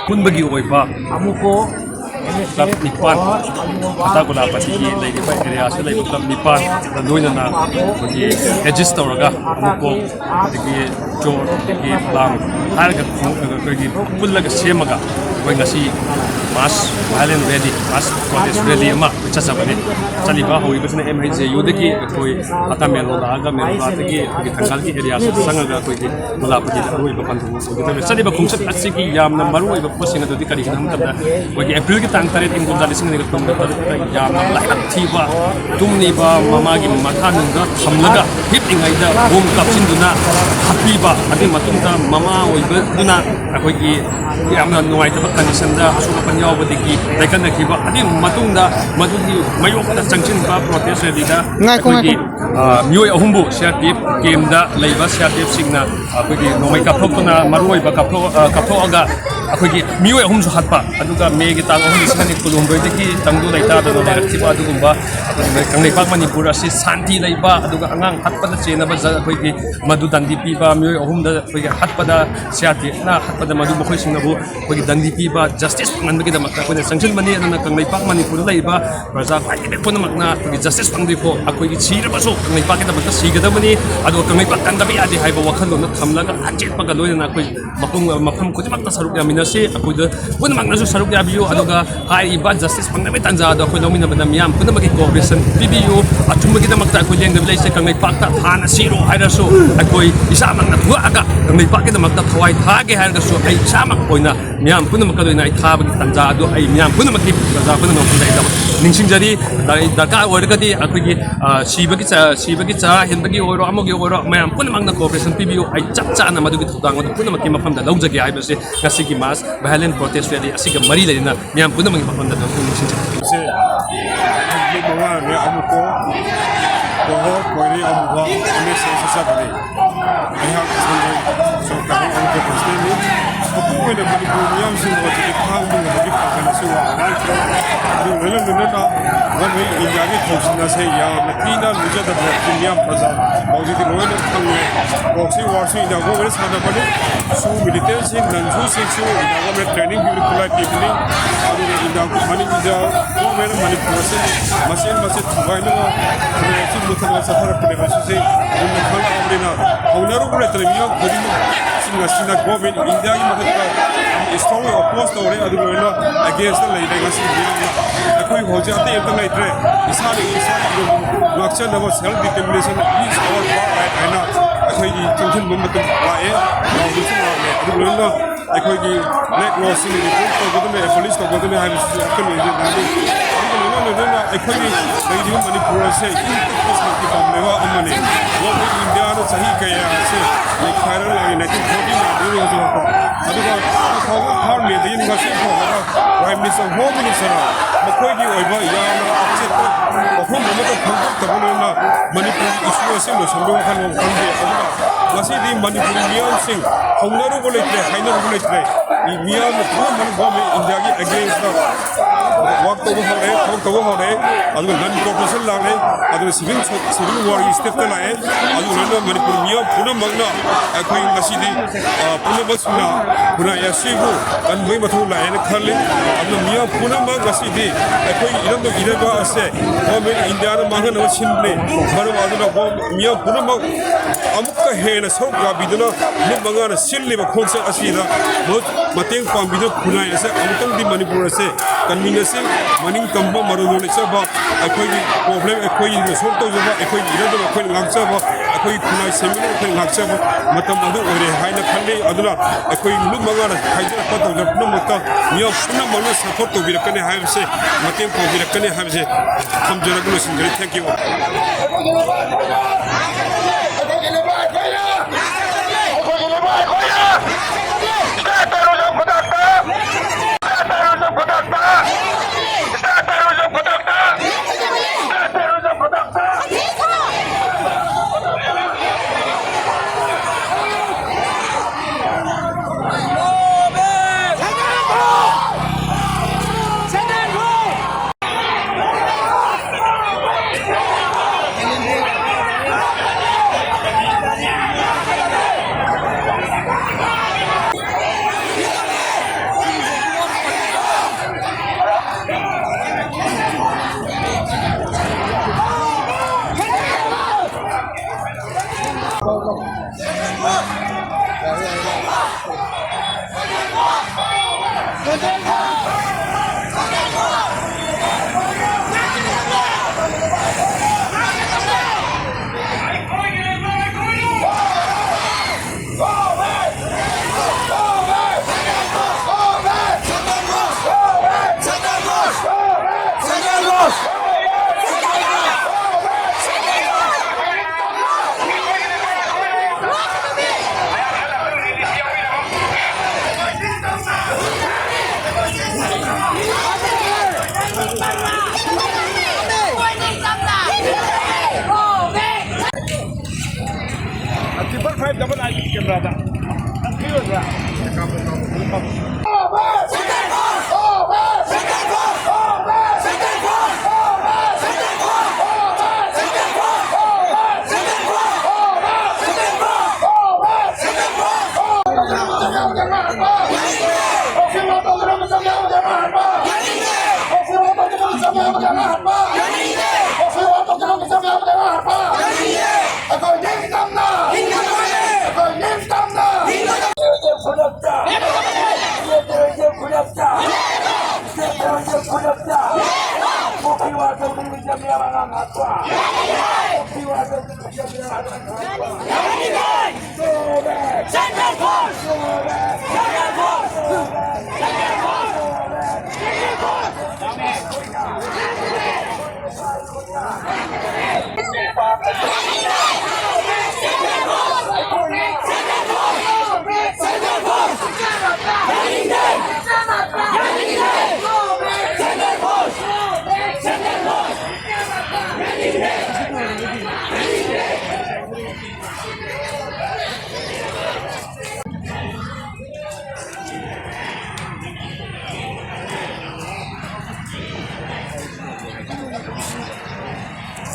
ꯄꯨꯟꯕꯒꯤ ꯑꯣꯏꯕ ꯀ꯭ꯂꯕ ꯅꯤꯄꯥꯟ ꯍꯠꯇꯥ ꯒꯣꯂꯥꯄꯇꯤꯒꯤ ꯂꯩꯔꯤꯕ ꯑꯦꯔꯤꯌꯥꯁꯤꯗ ꯂꯩꯕ ꯀ꯭ꯂꯕ ꯅꯤꯄꯥꯟ ꯂꯣꯏꯅꯅ ꯑꯩꯈꯣꯏꯒꯤ ꯑꯦꯗꯖꯁ ꯇꯧꯔꯒ ꯑꯃꯨꯛꯀꯣꯛ ꯑꯗꯒꯤ ꯖꯣꯔ ꯑꯗꯒꯤ ꯄ꯭ꯂꯥꯝ ꯍꯥꯏꯔꯒ ꯑꯩꯈꯣꯏꯒꯤ ꯄꯨꯜꯂꯒ ꯁꯦꯝꯃꯒ ꯑꯩꯈꯣꯏ ꯉꯁꯤ ꯃꯥꯁ ꯚꯥꯏꯂꯦꯟ ꯔꯦꯂꯤ ꯃꯥꯁ ꯄ꯭ꯔꯣꯇꯦꯁ ꯔꯦꯂꯤ ꯑꯃ ꯆꯠꯆꯕꯅꯤ ꯆꯠꯂꯤꯕ ꯍꯧꯔꯤꯕꯁꯤꯅ MHJUꯗꯒꯤ ꯑꯩꯈꯣꯏ ꯍꯠꯇꯥ ꯃꯦꯟꯂꯣ ꯂꯥꯛꯑꯒ ꯃꯦꯟꯂꯣꯗꯒꯤ ꯑꯩꯈꯣꯏꯒꯤ ꯊꯪꯒꯥꯜꯒꯤ ꯑꯦꯔꯤꯌꯥꯁꯤꯗ ꯆꯪꯉꯒ ꯑꯩꯈꯣꯏꯒꯤ ꯒꯣꯂꯥꯄꯇꯤꯗ ꯑꯔꯣꯏꯕ ꯄꯟꯊꯨꯡ ꯑꯣꯏꯒꯗꯧꯔꯦ ꯆꯠꯂꯤꯕ ꯈꯣꯡꯆꯠ ꯑꯁꯤꯒꯤ ꯌꯥꯝꯅ ꯃꯔꯨꯑꯣꯏꯕ ꯄꯣꯠꯁꯤꯡ ꯑꯗꯨꯗꯤ ꯀꯔꯤꯒꯤꯅꯣ ꯍꯥꯏꯕ ꯃꯇꯝꯗ ꯑꯩꯈꯣꯏꯒꯤ ꯑꯦꯄ꯭ꯔꯤꯜꯒꯤ ꯇꯥꯡ 8 ꯏꯪ ꯀꯨꯝꯖꯥ 2019 ꯌꯥꯝꯅ ꯂꯥꯏꯕꯛ ꯊꯤꯕ ꯇꯨꯝꯂꯤꯕ ꯃꯃꯥꯒꯤ ꯃꯈꯥꯅꯨꯡꯗ ꯊꯝꯂꯒ ꯍꯤꯞꯂꯤꯉꯩꯗ ꯕꯣꯝ ꯀꯥꯞꯁꯤꯟꯗꯨꯅ ꯍꯥꯠꯄꯤꯕ ꯑꯗꯨꯒꯤ ꯃꯇꯨꯡꯗ ꯃꯃꯥ ꯑꯣꯏꯕꯗꯨꯅ ꯑꯩꯈꯣꯏꯒꯤ ꯌꯥꯝꯅ ꯅꯨꯡꯉꯥꯏꯇꯕ ꯀꯟꯗꯤꯁꯟꯗ ꯑꯁꯣꯛ ꯑꯄꯟ ꯌꯥꯎꯕꯗꯒꯤ ꯂꯩꯈꯠꯅꯈꯤꯕ ꯑꯗꯨꯒꯤ ꯃꯇꯨꯡꯗ ꯃꯗꯨꯒꯤ ꯃꯥꯌꯣꯛꯇ ꯆꯪꯁꯤꯟꯕ ꯄ꯭ꯔꯣꯇꯦꯁ ꯔꯦꯂꯤꯗ ꯑꯩꯈꯣꯏꯒꯤ ꯃꯤꯑꯣꯏ ꯑꯍꯨꯝꯕꯨ CRPF ꯀꯦꯝꯗ ꯂꯩꯕ CRPFꯁꯤꯡꯅ ꯑꯩꯈꯣꯏꯒꯤ ꯅꯣꯡꯃꯩ ꯀꯥꯞꯊꯣꯛꯇꯨꯅ ꯃꯔꯨꯑꯣꯏꯕ ꯀꯥꯞꯊꯣꯛꯑꯒ ꯑꯩꯈꯣꯏꯒꯤ ꯃꯤꯑꯣꯏ ꯑꯍꯨꯝꯁꯨ ꯍꯥꯠꯄ ꯑꯗꯨꯒ ꯃꯦꯒꯤ ꯇꯥꯡ 2/2/2019 ꯇꯪꯗꯨ ꯂꯩꯇꯥꯗꯅ ꯂꯩꯔꯛꯈꯤꯕ ꯑꯗꯨꯒꯨꯝꯕ ꯀꯪꯂꯩꯄꯥꯛ ꯃꯅꯤꯄꯨꯔ ꯑꯁꯤ ꯁꯥꯟꯇꯤ ꯂꯩꯕ ꯑꯗꯨꯒ ꯑꯉꯥꯡ ꯍꯥꯠꯄꯗ ꯆꯦꯟꯅꯕ ꯑꯩꯈꯣꯏꯒꯤ ꯃꯗꯨ ꯗꯟꯗꯤ ꯄꯤꯕ ꯃꯤꯑꯣꯏ ꯑꯍꯨꯝꯗ ꯑꯩꯈꯣꯏꯒꯤ ꯍꯥꯠꯄꯗ CRPFꯅ ꯍꯥꯠꯄꯗ ꯃꯗꯨ ꯃꯈꯣꯏꯁꯤꯡꯅꯕꯨ ꯑꯩꯈꯣꯏꯒꯤ ꯗꯟꯗꯤ ꯄꯤꯕ ꯖꯁꯇꯤꯁ ꯐꯪꯍꯟꯕꯒꯤꯗꯃꯛꯇ ꯑꯩꯈꯣꯏꯅ ꯆꯪꯁꯤꯟꯕꯅꯤ ꯑꯗꯨꯅ ꯀꯪꯂꯩꯄꯥꯛ ꯃꯅꯤꯄꯨꯔꯗ ꯂꯩꯕ ꯄ꯭ꯔꯖꯥ ꯈ꯭ꯋꯥꯏꯗꯒꯤ ꯄꯨꯝꯅꯃꯛꯅ ꯑꯩꯈꯣꯏꯒꯤ ꯖꯁꯇꯤꯁ ꯐꯪꯗ꯭ꯔꯤꯐꯥꯎ ꯑꯩꯈꯣꯏꯒꯤ ꯁꯤꯔꯕꯁꯨ ꯀꯪꯂꯩꯄꯥꯛꯀꯤꯗꯃꯛꯇ ꯁꯤꯒꯗꯕꯅꯤ ꯑꯗꯨꯒ ꯀꯪꯂꯩꯄꯥꯛ ꯀꯟꯗꯕ ꯌꯥꯗꯦ ꯍꯥꯏꯕ ꯋꯥꯈꯜꯂꯣꯟꯗ ꯊꯝꯂꯒ ꯑꯆꯦꯠꯄꯒ ꯂꯣꯏꯅꯅ ꯑꯩꯈꯣꯏ ꯃꯐꯝ ꯈꯨꯗꯤꯡꯃꯛꯇ ꯁꯔꯨꯛ ꯌꯥꯃꯤꯟꯅꯁꯤ ꯑꯩꯈꯣꯏꯗ ꯄꯨꯝꯅꯃꯛꯅꯁꯨ ꯁꯔꯨꯛ ꯌꯥꯕꯤꯌꯨ ꯑꯗꯨꯒ ꯍꯥꯏꯔꯤꯕ ꯖꯁꯇꯤꯁ ꯐꯪꯅꯕꯒꯤ ꯇꯥꯟꯖꯥꯗꯣ ꯑꯩꯈꯣꯏ ꯂꯧꯃꯤꯟꯅꯕꯗ ꯃꯤꯌꯥꯝ ꯄꯨꯝꯅꯃꯛꯀꯤ ꯀꯣꯑꯣꯄꯔꯦꯁꯟ ꯄꯤꯕꯤꯌꯨ ꯑꯆꯨꯝꯕꯒꯤꯗꯃꯛꯇ ꯑꯩꯈꯣꯏ ꯂꯦꯡꯗꯕ ꯂꯩꯁꯦ ꯀꯪꯂꯩꯄꯥꯛꯇ ꯍꯥꯟꯅ ꯁꯤꯔꯣ ꯍꯥꯏꯔꯁꯨ ꯑꯩꯈꯣꯏ ꯏꯁꯥꯃꯛꯅ ꯊꯣꯛꯑꯒ ꯀꯪꯂꯩꯄꯥꯛꯀꯤꯗꯃꯛꯇ ꯊꯋꯥꯏ ꯊꯥꯒꯦ ꯍꯥꯏꯔꯒꯁꯨ ꯑꯩ ꯏꯁꯥꯃꯛ ꯑꯣꯏꯅ ꯃꯤꯌꯥꯝ ꯄꯨꯝꯅꯃꯛꯀ ꯂꯣꯏꯅ ꯑꯩ ꯊꯥꯕꯒꯤ ꯇꯥꯟꯖꯥ ꯑꯗꯨ ꯑꯩ ꯃꯤꯌꯥꯝ ꯄꯨꯝꯅꯃꯛꯀꯤ ꯄ꯭ꯔꯖꯥ ꯄꯨꯝꯅꯃꯛꯇ ꯑꯩ ꯅꯤꯡꯁꯤꯡꯖꯔꯤ ꯗꯔꯀꯥꯔ ꯑꯣꯏꯔꯒꯗꯤ ꯑꯩꯈꯣꯏꯒꯤ ꯁꯤꯕꯒꯤ ꯆꯔꯥ ꯍꯦꯟꯕꯒꯤ ꯑꯣꯏꯔꯣ ꯑꯃꯒꯤ ꯑꯣꯏꯔꯣ ꯃꯌꯥꯝ ꯄꯨꯝꯅꯃꯛꯅ ꯀꯣꯑꯣꯄꯔꯦꯁꯟ ꯄꯤꯕꯤꯌꯨ ꯑꯩ ꯆꯞ ꯆꯥꯅ ꯃꯗꯨꯒꯤ ꯊꯧꯗꯥꯡ ꯑꯗꯨ ꯄꯨꯝꯅꯃꯛꯀꯤ ꯃꯐꯝꯗ ꯂꯧꯖꯒꯦ ꯍꯥꯏꯕꯁꯦ ꯉꯁꯤꯒꯤ ꯃꯥꯁ ꯚꯥꯏꯂꯦꯟ ꯄ꯭ꯔꯣꯇꯦꯁ ꯔꯦꯂꯤ ꯑꯁꯤꯒ ꯃꯔꯤ ꯂꯩꯅꯅ ꯃꯤꯌꯥꯝ ꯄꯨꯝꯅꯃꯛꯀꯤ ꯃꯐꯝꯗ ꯅꯤꯡꯁꯤꯡꯖꯔꯤ strongly opposed to it, against the lady. Self-determination is our right. Prime Minister, Home Minister, Makoidi Oiba, Yana, Manipur issue, was it the Manipurian sing? How never will it play? I never will it play. We are the woman against the walk over her, talk over her, other than corporation line, other civil war is step the line, other Manipuria, Puna Magna, acquiring the city, Punabasuna, Punaya Sibu, and Wimatula and Kali, and the Mia Puna Maga city, acquiring the Iraba say, Women Indiana Magan was simply, Mia Punama, Amuka Hena, Soka Biduna, Lumagana, Silly, concert Asida, both Mating Pambida Punaya, Amukan di Manipur say, convenience, Maning Kamba Maru Saba, acquiring problem, acquiring the Soto, acquiring Laksaba, acquiring Punai Seminar, Laksaba, Matamadu, or a Haina Kande, Adula, acquiring Lumagana, Haja Pot of the Plumata, Mia Punamana support to Virakane have say, Mating for Virakane have say, come Jaragus and thank you. Yaningdaba!